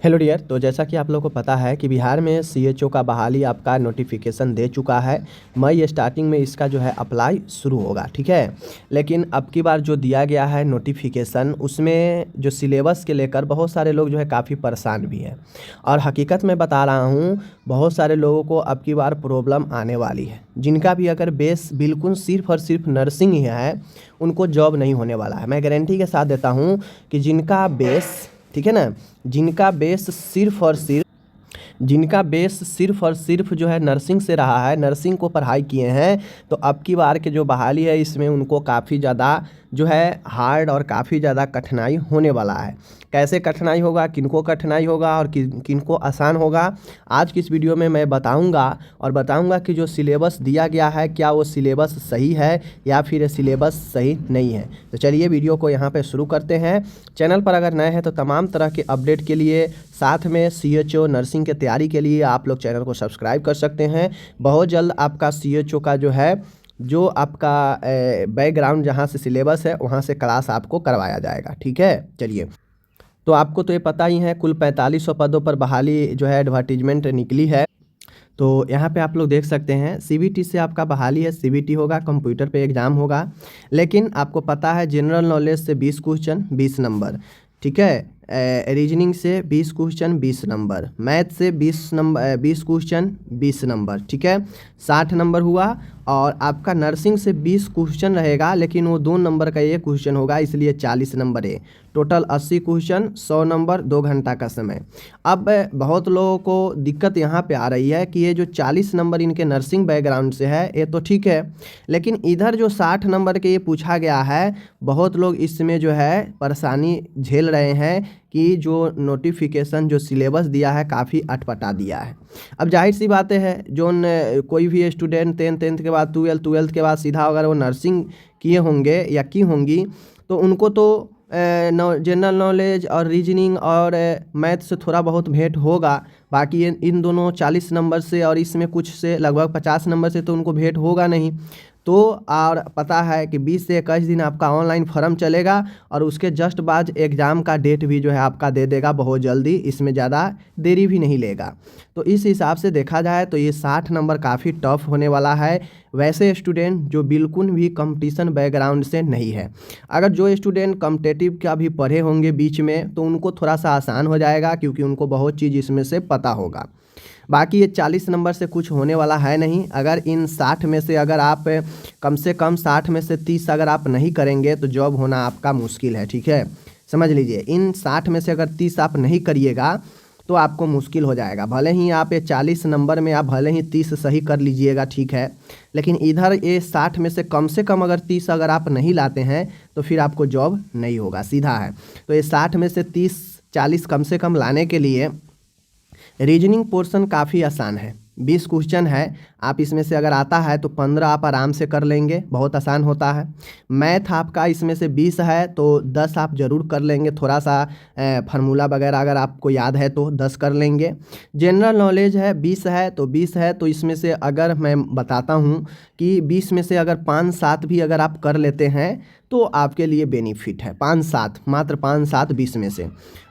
Hello dear. तो जैसा कि आप लोगों को पता है कि बिहार में सीएचओ का बहाली आपका नोटिफिकेशन दे चुका है। मई स्टार्टिंग में इसका जो है अप्लाई शुरू होगा, ठीक है। लेकिन अब की बार जो दिया गया है नोटिफिकेशन, उसमें जो सिलेबस के लेकर बहुत सारे लोग जो है काफ़ी परेशान भी हैं। और हकीकत में बता रहा हूँ, बहुत सारे लोगों को अब की बार प्रॉब्लम आने वाली है। जिनका भी अगर बेस बिल्कुल सिर्फ और सिर्फ नर्सिंग ही है, उनको जॉब नहीं होने वाला है। मैं गारंटी के साथ देता हूँ कि जिनका बेस, ठीक है ना, जिनका बेस सिर्फ और सिर्फ जो है नर्सिंग से रहा है, नर्सिंग को पढ़ाई किए हैं, तो अब की बार के जो बहाली है इसमें उनको काफ़ी ज़्यादा जो है हार्ड और काफ़ी ज़्यादा कठिनाई होने वाला है। कैसे कठिनाई होगा, किनको कठिनाई होगा और किनको आसान होगा, आज की इस वीडियो में मैं बताऊंगा कि जो सिलेबस दिया गया है क्या वो सिलेबस सही है या फिर सिलेबस सही नहीं है। तो चलिए वीडियो को यहाँ पे शुरू करते हैं। चैनल पर अगर नए हैं तो तमाम तरह के अपडेट के लिए, साथ में सीएचओ नर्सिंग के तैयारी के लिए आप लोग चैनल को सब्सक्राइब कर सकते हैं। बहुत जल्द आपका सीएचओ का जो आपका बैकग्राउंड जहाँ से सिलेबस है वहाँ से क्लास आपको करवाया जाएगा, ठीक है। चलिए, तो आपको तो ये पता ही है, कुल 4500 पदों पर बहाली जो है एडवर्टीजमेंट निकली है। तो यहाँ पे आप लोग देख सकते हैं सीबीटी से आपका बहाली है। सीबीटी होगा, कंप्यूटर पे एग्ज़ाम होगा। लेकिन आपको पता है जनरल नॉलेज से 20 क्वेश्चन 20 नंबर, ठीक है। रीजनिंग से 20 क्वेश्चन 20 नंबर, मैथ से 20 क्वेश्चन 20 नंबर, ठीक है, 60 नंबर हुआ। और आपका नर्सिंग से 20 क्वेश्चन रहेगा, लेकिन वो 2 नंबर का एक क्वेश्चन होगा, इसलिए 40 नंबर है। टोटल 80 क्वेश्चन, 100 नंबर, 2 घंटा का समय। अब बहुत लोगों को दिक्कत यहाँ पे आ रही है कि ये जो 40 नंबर इनके नर्सिंग बैकग्राउंड से है ये तो ठीक है, लेकिन इधर जो 60 नंबर के ये पूछा गया है, बहुत लोग इसमें जो है परेशानी झेल रहे हैं कि जो नोटिफिकेशन जो सिलेबस दिया है काफ़ी अटपटा दिया है। अब जाहिर सी बातें है, जो कोई भी स्टूडेंट टेंथ के बाद ट्वेल्थ के बाद सीधा अगर वो नर्सिंग किए होंगे या की होंगी, तो उनको तो जनरल नॉलेज और रीजनिंग और मैथ से थोड़ा बहुत भेंट होगा। बाकी इन दोनों 40 नंबर से और इसमें कुछ से लगभग 50 नंबर से तो उनको भेंट होगा नहीं। तो और पता है कि 20 से 21 दिन आपका ऑनलाइन फॉर्म चलेगा और उसके जस्ट बाद एग्ज़ाम का डेट भी जो है आपका दे देगा बहुत जल्दी, इसमें ज़्यादा देरी भी नहीं लेगा। तो इस हिसाब से देखा जाए तो ये 60 नंबर काफ़ी टफ होने वाला है वैसे स्टूडेंट जो बिल्कुल भी कंपटीशन बैकग्राउंड से नहीं है। अगर जो स्टूडेंट कॉम्पिटिटिव का भी पढ़े होंगे बीच में, तो उनको थोड़ा सा आसान हो जाएगा, क्योंकि उनको बहुत चीज़ इसमें से पता होगा। बाकी ये 40 नंबर से कुछ होने वाला है नहीं। अगर इन 60 में से अगर आप कम से कम 60 में से 30 अगर आप नहीं करेंगे तो जॉब होना आपका मुश्किल है, ठीक है, समझ लीजिए। इन 60 में से अगर 30 आप नहीं करिएगा तो आपको मुश्किल हो जाएगा। भले ही आप ये 40 नंबर में आप भले ही 30 सही कर लीजिएगा, ठीक है, लेकिन इधर ये 60 में से कम अगर 30 अगर आप नहीं लाते हैं तो फिर आपको जॉब नहीं होगा, सीधा है। तो ये 60 में से 30-40 कम से कम लाने के लिए रीजनिंग पोर्शन काफ़ी आसान है। 20 क्वेश्चन है, आप इसमें से अगर आता है तो 15 आप आराम से कर लेंगे, बहुत आसान होता है। मैथ आपका इसमें से 20 है तो 10 आप ज़रूर कर लेंगे, थोड़ा सा फार्मूला वगैरह अगर आपको याद है तो 10 कर लेंगे। जनरल नॉलेज है 20 है तो 20 है, तो इसमें से अगर मैं बताता हूँ कि 20 में से अगर 5-7 भी अगर आप कर लेते हैं तो आपके लिए बेनिफिट है। 5-7, मात्र 5-7 20 में से,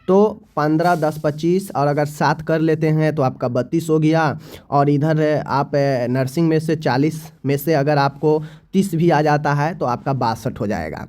तो 15, 10, 25 और अगर 7 कर लेते हैं तो आपका 32 हो गया। और इधर आप नर्सिंग में से 40 में से अगर आपको 30 भी आ जाता है तो आपका 62 हो जाएगा।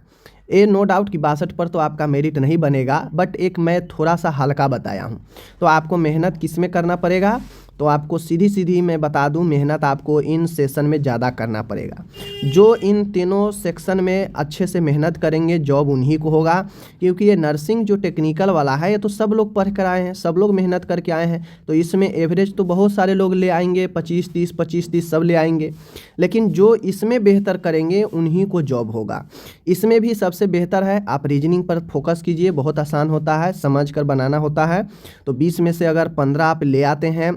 ये नो डाउट कि 62 पर तो आपका मेरिट नहीं बनेगा, बट एक मैं थोड़ा सा हल्का बताया हूँ। तो आपको मेहनत किस में करना पड़ेगा, तो आपको सीधी मैं बता दूं, मेहनत आपको इन सेशन में ज़्यादा करना पड़ेगा। जो इन तीनों सेक्शन में अच्छे से मेहनत करेंगे जॉब उन्हीं को होगा, क्योंकि ये नर्सिंग जो टेक्निकल वाला है ये तो सब लोग पढ़ कर आए हैं, सब लोग मेहनत करके आए हैं। तो इसमें एवरेज तो बहुत सारे लोग ले आएंगे, 25-30 सब ले आएंगे, लेकिन जो इसमें बेहतर करेंगे उन्हीं को जॉब होगा। इसमें भी सबसे बेहतर है आप रीजनिंग पर फोकस कीजिए, बहुत आसान होता है, समझ कर बनाना होता है। तो 20 में से अगर 15 आप ले आते हैं,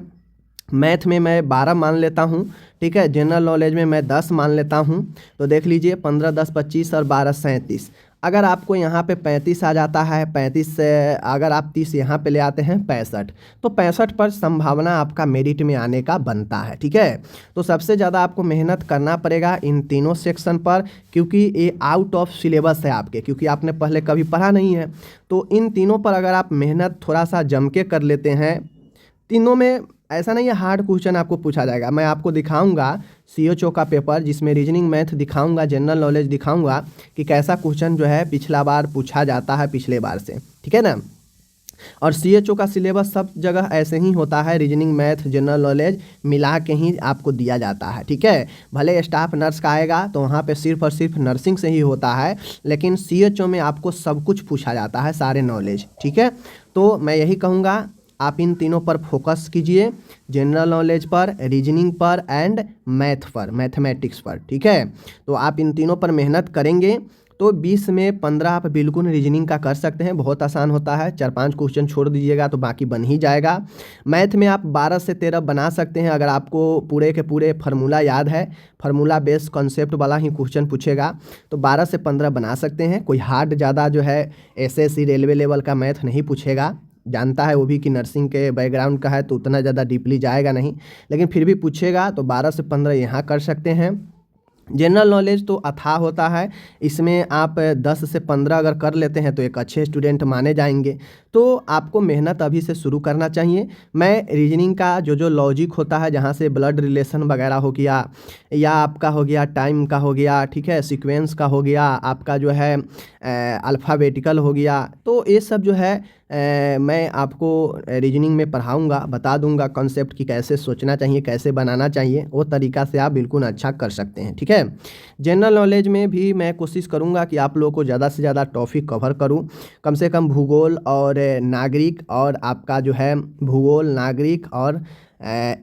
मैथ में मैं 12 मान लेता हूँ, ठीक है, जनरल नॉलेज में मैं 10 मान लेता हूँ, तो देख लीजिए 15, 10, 25 और 12, 37। अगर आपको यहाँ पे 35 आ जाता है, 35 से अगर आप 30 यहाँ पे ले आते हैं 65, तो 65 पर संभावना आपका मेरिट में आने का बनता है। ठीक है, तो सबसे ज़्यादा आपको मेहनत करना पड़ेगा इन तीनों सेक्शन पर, क्योंकि ये आउट ऑफ सिलेबस है आपके, क्योंकि आपने पहले कभी पढ़ा नहीं है। तो इन तीनों पर अगर आप मेहनत थोड़ा सा जम के कर लेते हैं, तीनों में ऐसा नहीं है हार्ड क्वेश्चन आपको पूछा जाएगा। मैं आपको दिखाऊंगा CHO का पेपर, जिसमें रीजनिंग मैथ दिखाऊंगा, जनरल नॉलेज दिखाऊंगा कि कैसा क्वेश्चन जो है पिछला बार पूछा जाता है पिछले बार से। ठीक है ना। और CHO का सिलेबस सब जगह ऐसे ही होता है, रीजनिंग मैथ जनरल नॉलेज मिला के ही आपको दिया जाता है। ठीक है, भले स्टाफ नर्स का आएगा तो वहाँ पे सिर्फ और सिर्फ नर्सिंग से ही होता है, लेकिन CHO में आपको सब कुछ पूछा जाता है, सारे नॉलेज। ठीक है, तो मैं यही कहूँगा आप इन तीनों पर फोकस कीजिए, जनरल नॉलेज पर, रीजनिंग पर एंड मैथ पर, मैथमेटिक्स पर। ठीक है, तो आप इन तीनों पर मेहनत करेंगे तो 20 में 15 आप बिल्कुल रीजनिंग का कर सकते हैं, बहुत आसान होता है। 4-5 क्वेश्चन छोड़ दीजिएगा तो बाकी बन ही जाएगा। मैथ में आप 12 से 13 बना सकते हैं, अगर आपको पूरे के पूरे फार्मूला याद है, फार्मूला बेस कॉन्सेप्ट वाला ही क्वेश्चन पूछेगा तो 12 से 15 बना सकते हैं। कोई हार्ड ज़्यादा जो है SSC रेलवे लेवल का मैथ नहीं पूछेगा, जानता है वो भी कि नर्सिंग के बैकग्राउंड का है तो उतना ज़्यादा डीपली जाएगा नहीं, लेकिन फिर भी पूछेगा तो 12 से 15 यहाँ कर सकते हैं। जनरल नॉलेज तो अथाह होता है, इसमें आप 10 से 15 अगर कर लेते हैं तो एक अच्छे स्टूडेंट माने जाएंगे। तो आपको मेहनत अभी से शुरू करना चाहिए। मैं रीजनिंग का जो लॉजिक होता है, जहाँ से ब्लड रिलेशन वगैरह हो गया, या आपका हो गया टाइम का हो गया, ठीक है, सीक्वेंस का हो गया, आपका जो है अल्फ़ाबेटिकल हो गया, तो ये सब जो है मैं आपको रीजनिंग में पढ़ाऊँगा, बता दूंगा कॉन्सेप्ट की कैसे सोचना चाहिए, कैसे बनाना चाहिए, वो तरीक़ा से आप बिल्कुल अच्छा कर सकते हैं। ठीक है, जनरल नॉलेज में भी मैं कोशिश करूंगा कि आप लोगों को ज़्यादा से ज़्यादा टॉपिक कवर करूं, कम से कम भूगोल और नागरिक, और आपका जो है भूगोल, नागरिक और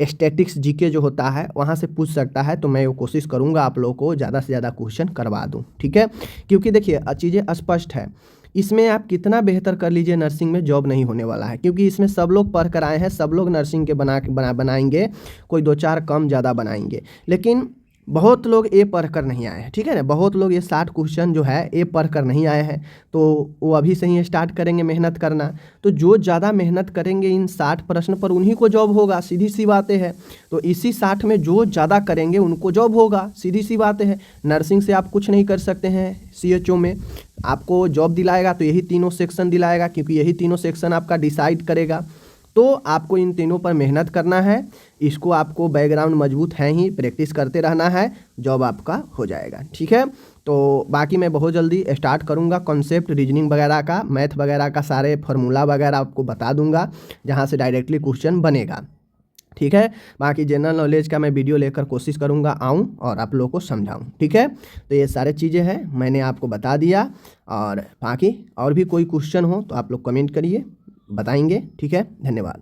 स्टैटिक्स जीके जो होता है वहाँ से पूछ सकता है, तो मैं वो कोशिश करूँगा आप लोगों को ज़्यादा से ज़्यादा क्वेश्चन करवा दूँ। ठीक है, क्योंकि देखिए चीज़ें स्पष्ट है, इसमें आप कितना बेहतर कर लीजिए नर्सिंग में जॉब नहीं होने वाला है, क्योंकि इसमें सब लोग पढ़ कर आए हैं, सब लोग नर्सिंग के बनाएंगे, कोई 2-4 कम ज़्यादा बनाएंगे, लेकिन बहुत लोग ए पढ़ कर नहीं आए हैं। ठीक है ना, बहुत लोग ये 60 क्वेश्चन जो है ए पढ़ कर नहीं आए हैं, तो वो अभी से ही स्टार्ट करेंगे मेहनत करना, तो जो ज़्यादा मेहनत करेंगे इन 60 प्रश्न पर उन्हीं को जॉब होगा, सीधी सी बातें हैं। तो इसी 60 में जो ज़्यादा करेंगे उनको जॉब होगा, सीधी सी बातें हैं। नर्सिंग से आप कुछ नहीं कर सकते हैं, CHO में आपको जॉब दिलाएगा तो यही तीनों सेक्शन दिलाएगा, क्योंकि यही तीनों सेक्शन आपका डिसाइड करेगा। तो आपको इन तीनों पर मेहनत करना है, इसको आपको बैकग्राउंड मजबूत है ही, प्रैक्टिस करते रहना है, जॉब आपका हो जाएगा। ठीक है, तो बाकी मैं बहुत जल्दी स्टार्ट करूंगा कॉन्सेप्ट रीजनिंग वगैरह का, मैथ वगैरह का, सारे फार्मूला वगैरह आपको बता दूंगा, जहां से डायरेक्टली क्वेश्चन बनेगा। ठीक है, बाकी जनरल नॉलेज का मैं वीडियो लेकर कोशिश करूंगा आऊं और आप लोगों को समझाऊं। ठीक है, तो ये सारे चीज़ें हैं मैंने आपको बता दिया, और बाकी और भी कोई क्वेश्चन हो तो आप लोग कमेंट करिए, बताएंगे। ठीक है, धन्यवाद।